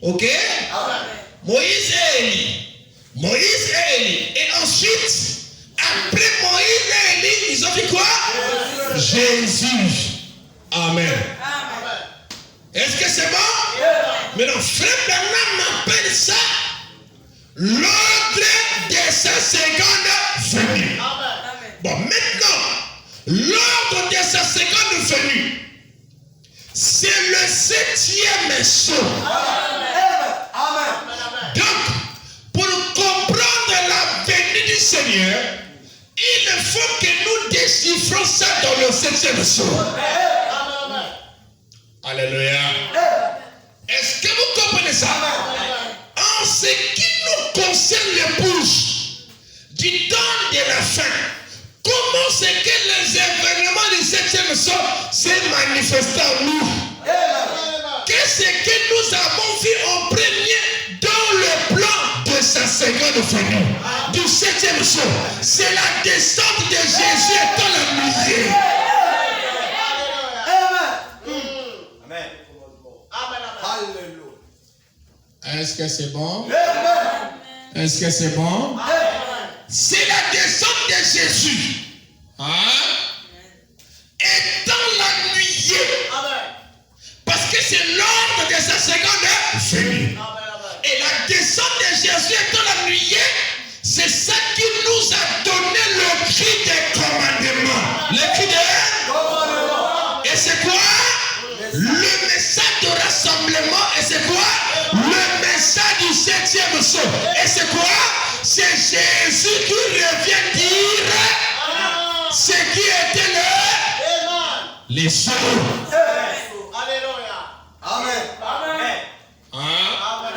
Ok? Amen. Moïse et Élie. Moïse et Élie. Et ensuite, après Moïse et Élie, ils ont dit quoi? Jésus. Amen. Amen. Est-ce que c'est bon? Maintenant, frère Branham appelle ça l'ordre de sa seconde venue. Bon, maintenant, l'ordre de sa seconde venue, c'est le 7e saut. Amen. Donc, pour comprendre la venue du Seigneur, il faut que nous déchiffrons ça dans le 7e saut. Alléluia. Est-ce que vous comprenez ça? En ce qui nous concerne l'épouse du temps de la fin, comment c'est que les événements du 7e saut se manifestent en nous? Qu'est-ce que nous avons vu en premier dans le plan de sa seconde venue du 7e saut? C'est la descente de Jésus dans la misère. Est-ce que c'est bon? Est-ce que c'est bon? C'est la descente de Jésus. Étant l'ennuyé. Parce que c'est l'ordre de sa seconde venue. Et la descente de Jésus étant l'ennuyé, c'est ça qui nous a donné le cri de commandement. Le cri de commandement. Et c'est quoi? Le message de rassemblement. Et c'est quoi? Le message du 7e saut. Et c'est quoi? C'est Jésus qui revient dire ce qui était les sauts. Alléluia. Amen.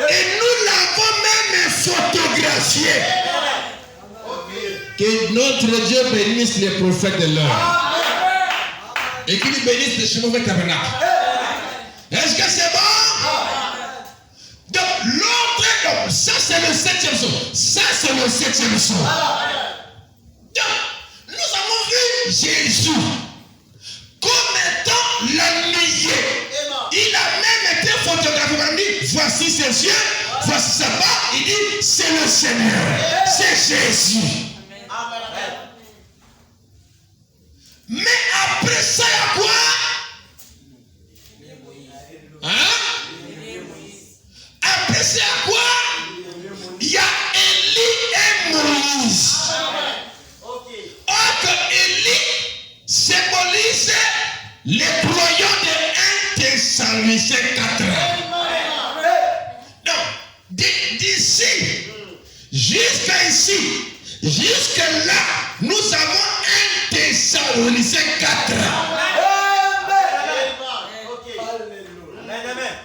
Et nous l'avons même photographié. Que notre Dieu bénisse les prophètes de l'heure. Et qu'il bénisse les chemins de tabernacle. Est-ce que c'est bon? Donc l'autre, ça c'est le 7e saut. Ça c'est le 7e saut. Donc nous avons vu Jésus comme étant l'ennuyé. Il a même été photographié. Il dit, voici ses yeux, voici sa barbe. Il dit, c'est le Seigneur. C'est Jésus. Mais après ça, il y a quoi? Après ça, il y a quoi? Il y a Élie et Moïse. Or que Élie symbolise les croyants de 1 Thessaloniciens 4. Donc, d'ici jusqu'à ici, jusqu'à là, nous avons 1 Thessaloniciens 4.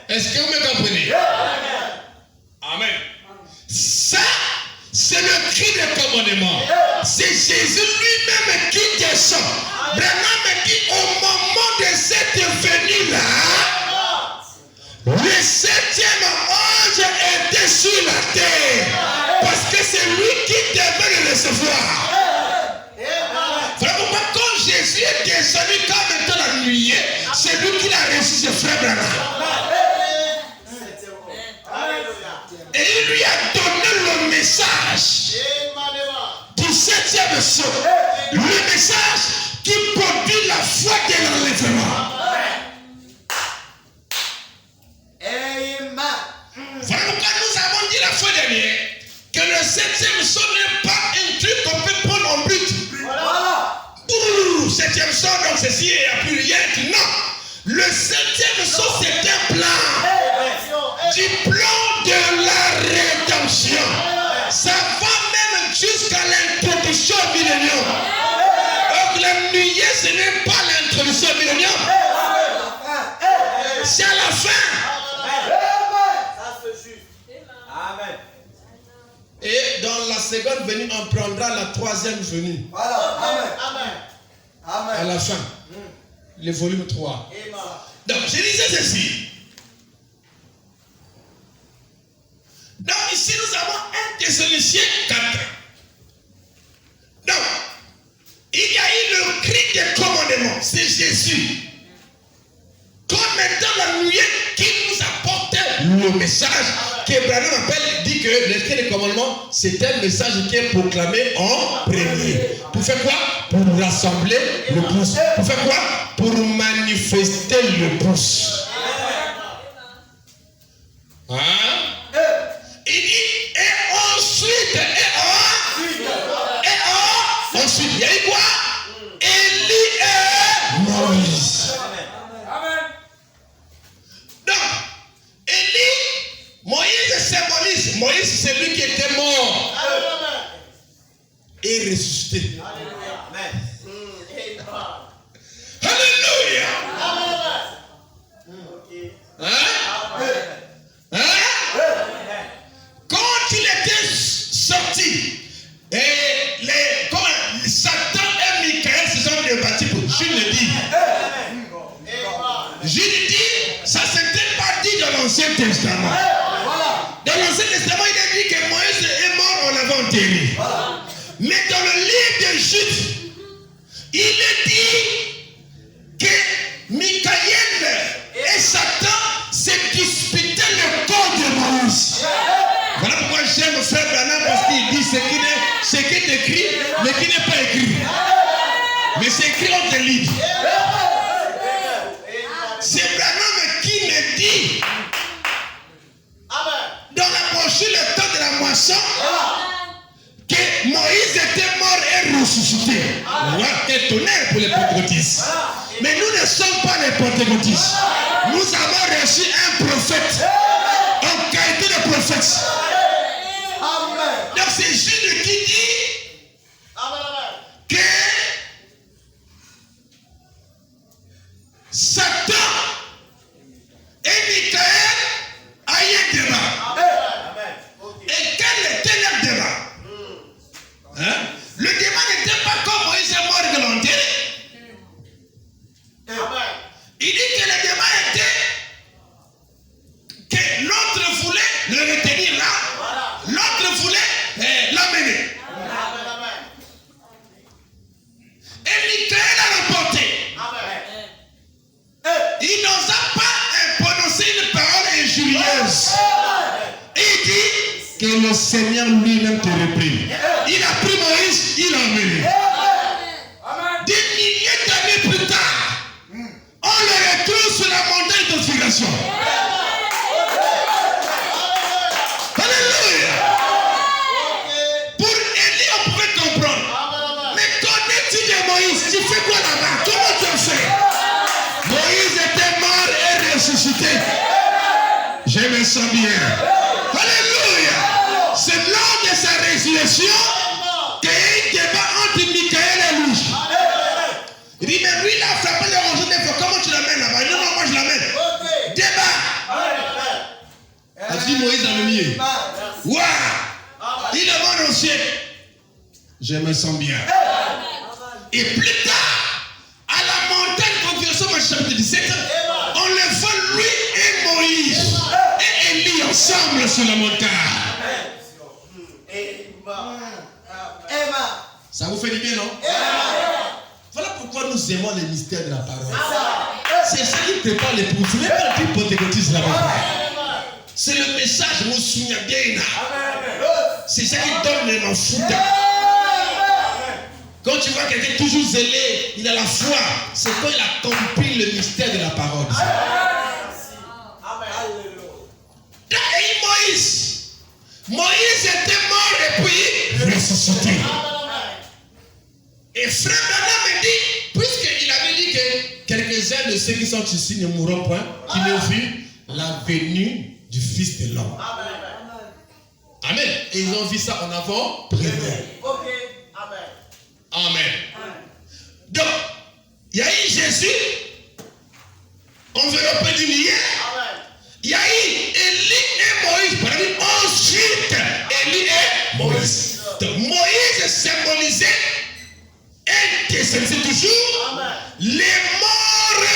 Est-ce que vous me comprenez? Amen. Ça, c'est le cri de commandement. C'est Jésus lui-même qui descend. Branham dit au moment de cette venue-là, le 7e ange était sur la terre. Parce que c'est lui qui devait le recevoir. Vraiment, quand Jésus est descendu comme étant l'ennuyé, c'est lui qui l'a reçu, ses frères Branham. Et il lui a donné le message du 7e saut. Le message qui produit la foi de l'enlèvement. Voilà pourquoi nous avons dit la fois dernière que le 7e saut n'est pas un truc qu'on peut prendre en but. Voilà. 7e saut, donc ceci, il n'y a plus rien. Non. Le 7e saut, c'est un plan. Du plan de la rédemption. Ça va même jusqu'à l'introduction au millénium. Donc l'ennuyé, ce n'est pas l'introduction au millénium. C'est à la fin. Amen. Et dans la seconde venue, on prendra la 3e venue. Voilà. Amen. À la fin. Le volume 3. Donc, je disais ceci. Donc, ici, nous avons 1 Thessaloniciens 4. Donc, il y a eu le cri de commandement. C'est Jésus. Comme étant l'ennuyé qui nous apportait le message qu'Abraham appelle, dit que le 10 commandement, c'est un message qui est proclamé en premier. Pour faire quoi? Pour rassembler le pouce. Pour faire quoi? Pour manifester le pouce. Hein? Il dit, et ensuite, ensuite, il y a eu quoi? Élie et Moïse. Donc, Élie, Moïse symbolise. Moïse, c'est lui qui était mort et ressuscité. Alléluia. Quand il était sorti, Satan et Michael se sont débattus pour Jules le dit. Jules dit, ça ne s'était pas dit dans l'Ancien Testament. Dans l'Ancien Testament, il a dit que Moïse est mort, on l'avait enterré. Mais dans le livre de Jude, il est dit que Michael et Satan se disputaient le corps de Moïse. Voilà pourquoi j'aime frère Branham, parce qu'il dit ce qui est écrit, mais qui n'est pas écrit. Mais c'est écrit entre les livres. C'est Branham qui me dit, dans la brochure le temps de la moisson, que Moïse était mort et ressuscité. Voilà, quel tonnerre pour les pentecôtistes. Mais nous ne sommes pas les pentecôtistes. Nous avons reçu un prophète en qualité de prophète. Donc c'est Jude qui dit que Satan et Michael a eu un débat. Et quel était leur débat? Le débat n'était pas comme Moïse est mort de l'enterrer. Il dit que le débat était que l'autre voulait le retenir là, l'autre voulait l'amener. Et Michael a remporté. Il n'osa pas prononcer une parole injurieuse. Il dit que le Seigneur lui-même te reprenne. Il a pris Moïse, il l'a emmené. Des milliers d'années plus tard, on le retrouve sur la montagne de transfiguration. Alléluia. Pour Élie, on pouvait comprendre. Mais connais-tu de Moïse? Tu fais quoi là-bas? Comment tu as fait? Moïse était mort et ressuscité. Je me sens bien. Alléluia. C'est lors de sa résurrection qu'il y a eu un débat entre Michael et lui. Il dit, mais lui, il a frappé le roseau des fois. Comment tu l'amènes là-bas? Non, non, moi je l'amène. Débat. A dit Moïse dans le milieu. Waouh! Il est mort au ciel. Je me sens bien. Et plus tard, à la montagne de confirmation, chapitre 17, on le voit lui et Moïse et Élie ensemble sur la montagne. Ça vous fait du bien, non? Voilà pourquoi nous aimons les mystères de la parole. C'est ça qui prépare les pouces. Vous n'êtes pas le plus pentecôtiste là-bas. C'est le message, vous souvenez bien. C'est ça qui donne les enfants. Quand tu vois quelqu'un toujours zélé, il a la foi, c'est quand il a compris le mystère de la parole. Et Moïse était mort et puis ressuscité. Et frère Branham me dit, puisqu'il avait dit que quelques-uns de ceux qui sont ici ne mourront point, qui n'ont vu la venue du Fils de l'homme. Amen. Et ils ont vu ça en avant-première. Amen. Donc, il y a eu Jésus, enveloppé du lien. Il y a eu Élie et Moïse. Ensuite, Élie et Moïse. Donc, Moïse symbolisait c'est toujours les morts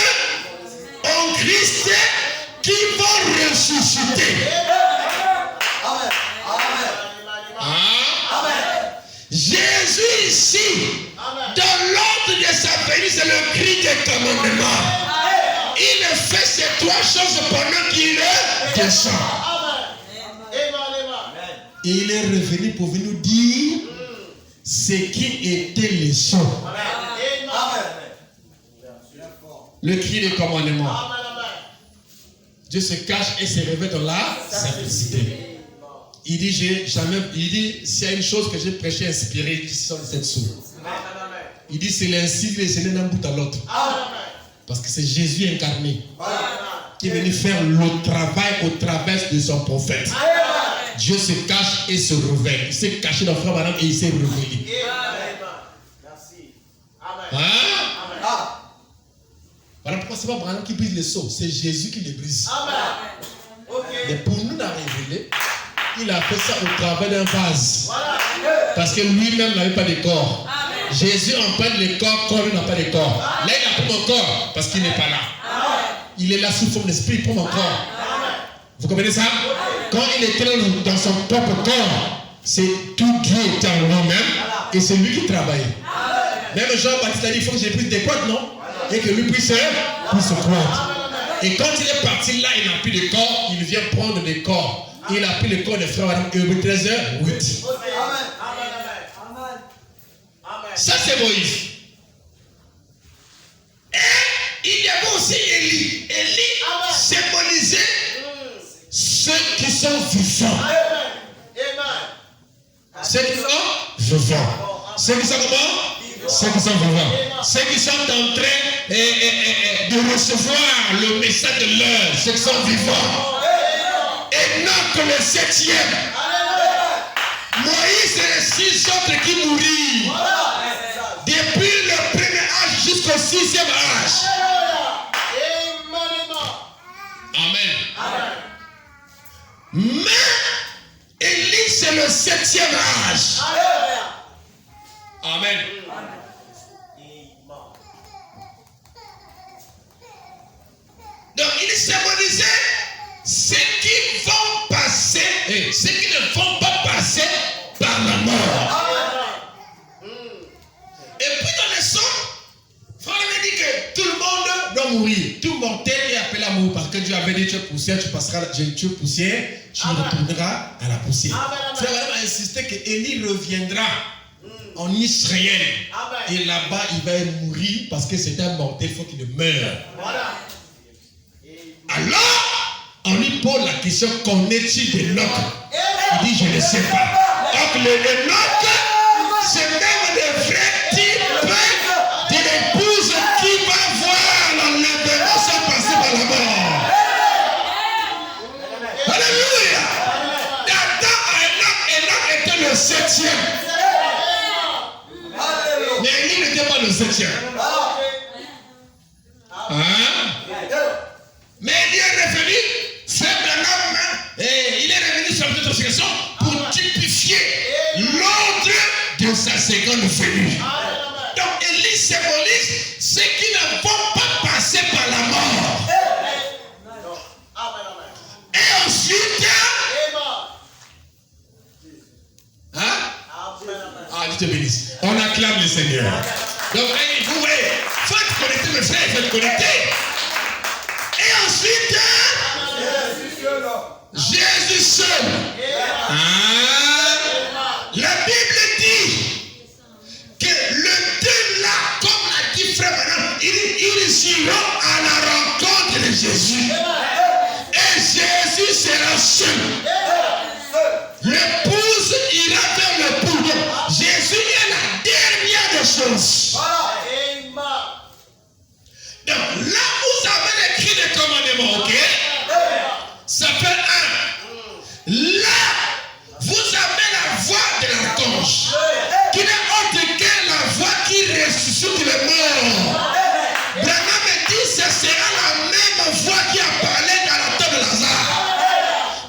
en Christ qui vont ressusciter. Jésus ici, dans l'ordre de sa venue, c'est le cri des commandements. Il fait ces trois choses pendant qu'il descend. Et il est revenu pour venir nous dire ce qui était le son. Le cri des commandements. Dieu se cache et se révèle dans la simplicité. Il dit, s'il y a une chose que j'ai prêché inspiré, qui sont les 7 sous. Il dit, c'est l'insigne et c'est d'un bout à l'autre. Parce que c'est Jésus incarné qui est venu faire le travail au travers de son prophète. Dieu se cache et se révèle. Il s'est caché dans Frère Branham et il s'est révélé. Hein? Voilà pourquoi c'est pas Branham qui brise les seaux, c'est Jésus qui les brise. Mais pour nous la révéler, il a fait ça au travers d'un vase. Parce que lui-même n'avait pas de corps. Jésus emprunte le corps quand il n'a pas de corps. Là, il a pris mon corps parce qu'il n'est pas là. Il est là sous forme d'esprit, il prend mon corps. Vous comprenez ça? Quand il était dans son propre corps, c'est tout Dieu était en lui-même et c'est lui qui travaillait. Même Jean-Baptiste a dit, il faut que j'ai pris des cordes, non? Et que lui puisse se croire. Et quand il est parti là, il n'a plus de corps, il vient prendre des corps. Il a pris le corps de frère Adam, Hébreux 13h8. Ça c'est Moïse. Et il y avait aussi Élie. Élie symbolisait ceux qui sont vivants. Ceux qui sont vivants. Ceux qui sont comment? Ceux qui sont vivants. Ceux qui sont en train de recevoir le message de l'heure. Ceux qui sont vivants. Et non que le 7e. Moïse et les 6 autres qui mourirent. Depuis le premier âge jusqu'au 6e âge. Amen. Mais Élie c'est le 7e âge. Amen. Donc il symbolisait ceux qui vont passer et ceux qui ne vont pas passer par la mort. Et puis dans les sons, Frère avait dit que tout le monde doit mourir. Tout mortel est appelé à mourir parce que Dieu avait dit tu es poussière, tu passeras, tu es poussière, tu retourneras à la poussière. Frère a insisté que Élie reviendra en Israël. Et là-bas, il va mourir parce que c'est un mortel, il faut qu'il meure. Alors, on lui pose la question, connais-tu Enoch? Il dit, je ne sais pas. Donc, le Enoch, c'est même des vrais types de l'épouse qui va voir l'enlèvement sans passer par la mort. Alléluia. Adam, Enoch était le 7e. Mais il n'était pas le 7e. Mais il est revenu, frère Branham, il est revenu sur notre situation pour typifier l'ordre de sa seconde venue. Donc Élie symbolise ceux qui ne vont pas passer par la mort. Et ensuite, Dieu te bénisse. On acclame le Seigneur. Donc, vous voyez, faites connecter mes frères, faites connecter. Et ensuite, Jésus seul. La Bible dit que le deux là, comme l'a dit frère Branham, ils iront à la rencontre de Jésus. Et Jésus sera seul. L'épouse ira vers l'époux. Jésus est la dernière des choses. Donc là, vous avez les cris de commandement, ok? Ça fait 1. Là, vous avez la voix de l'archange, qui n'est autre que la voix qui ressuscite les morts. Branham dit ce sera la même voix qui a parlé dans la tombe de Lazare,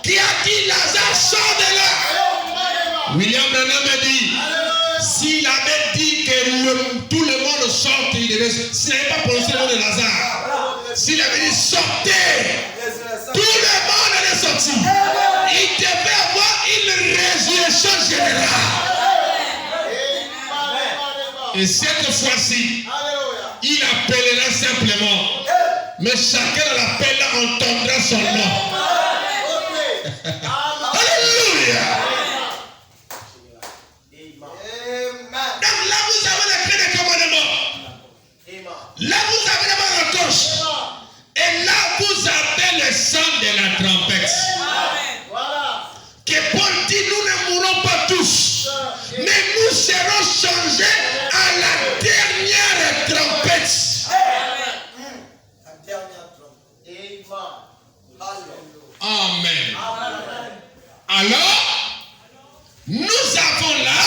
qui a dit Lazare sort de là. William Branham dit s'il avait dit que tout le monde sorte, s'il n'avait pas prononcé le nom de Lazare, s'il avait dit sortez, tout le monde allait sortir. Il devait avoir une résurrection générale. Et cette fois-ci, il appellera simplement. Mais chacun de l'appel entendra son nom. Alléluia. Alors, nous avons là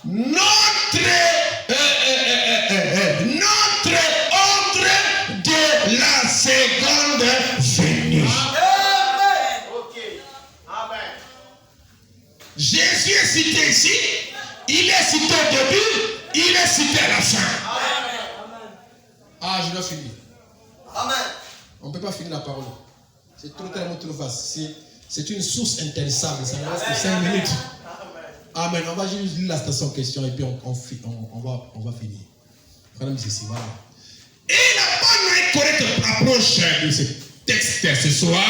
notre ordre de la seconde venue. Jésus est cité ici, il est cité au début, il est cité à la fin. Ah, je dois finir. Amen. On ne peut pas finir la parole. C'est tellement trop vaste. C'est une source intarissable. Ça ne reste que 5 minutes. Amen. On va juste lire la station question et puis on va finir. Madame ceci, voilà. Et la bonne et correcte approche de ce texte ce soir,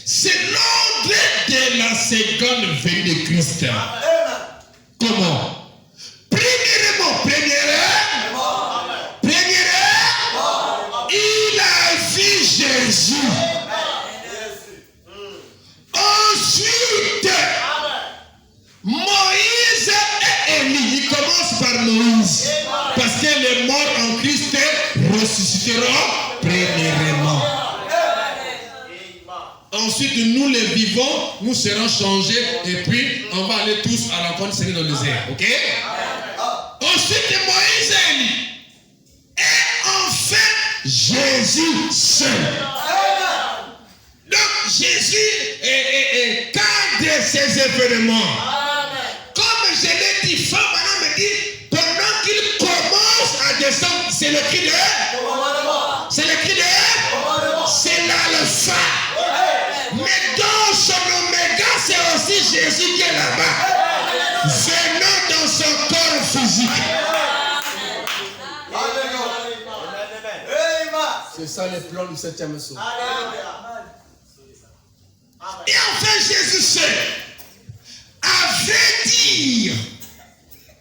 c'est l'ordre de la seconde venue de Christ. Comment? Premièrement, il a vu Jésus. Ensuite, Moïse et Élie. Il commence par Moïse. Parce que les morts en Christ ressusciteront premièrement. Ensuite, nous les vivants, nous serons changés et puis on va aller tous à la rencontre du Seigneur dans les airs. Ok? Ensuite, Moïse et Élie. Et enfin, Jésus seul. Donc, Jésus cadre ces événements. Comme je l'ai dit, Femme me dit, pendant qu'il commence à descendre, c'est le cri de c'est le cri de c'est l'alpha. Mais dans son oméga, c'est aussi Jésus qui est là-bas. Venant dans son corps physique. C'est ça le plan du 7e saut. Et enfin, Jésus seul avait dit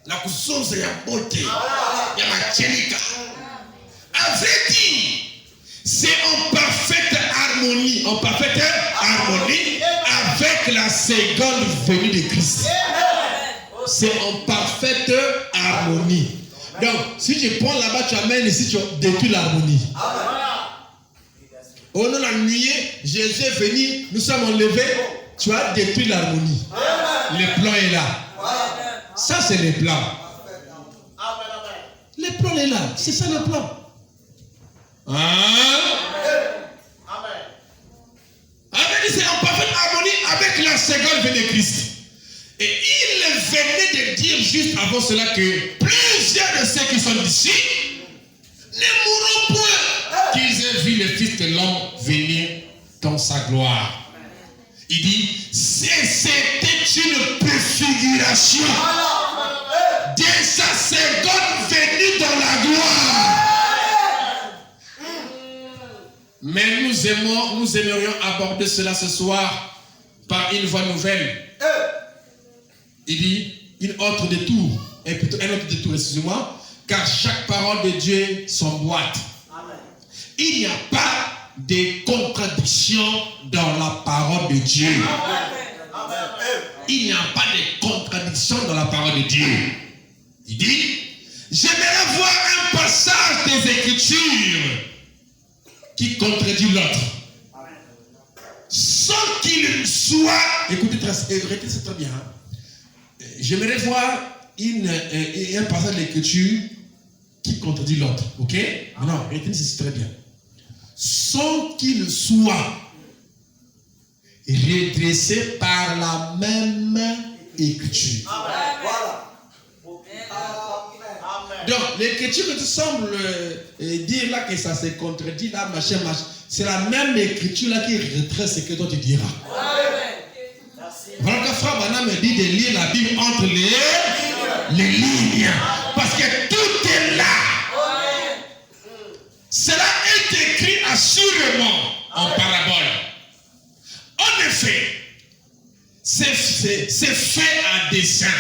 la chose de la beauté, de la tchénika, avait dit c'est en parfaite harmonie avec la seconde venue de Christ. C'est en parfaite harmonie. Donc, si tu prends là-bas, tu amènes ici, tu détruis l'harmonie. Au nom de la nuit, Jésus est venu, nous sommes enlevés, tu as détruit l'harmonie. Le plan est là. Ça, c'est le plan. Le plan est là. C'est ça le plan. C'est en parfaite harmonie avec la seconde venue de Christ. Et il venait de dire juste avant cela que plusieurs de ceux qui sont ici ne mourront point qu'ils aient vu le Fils de l'homme venir dans sa gloire. Il dit, c'était une préfiguration de sa seconde venue dans la gloire. Mais nous aimerions aborder cela ce soir par une voie nouvelle. Il dit, un autre détour, excusez-moi, car chaque parole de Dieu s'emboîte. Il n'y a pas de contradiction dans la parole de Dieu. Il n'y a pas de contradiction dans la parole de Dieu. Il dit, j'aimerais voir un passage des Écritures qui contredit l'autre. Sans qu'il soit... Écoutez, c'est très bien. J'aimerais voir un passage de l'Écriture qui contredit l'autre. Ok? Non, retenez, c'est très bien. Sans qu'il soit redressé par la même Écriture. Voilà. Donc, l'écriture que tu sembles dire là que ça se contredit là, machin, c'est la même écriture là qui retrace ce que toi tu diras. Voilà que Frère Branham me dit de lire la Bible entre les lignes. Parce que tout est là. Cela est écrit assurément en parabole. En effet, c'est fait à dessein.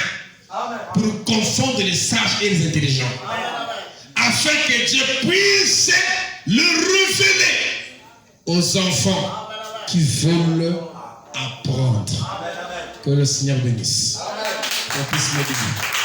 Pour confondre les sages et les intelligents. Afin que Dieu puisse le révéler aux enfants qui veulent apprendre. Que le Seigneur bénisse. Qu'on puisse le bénir.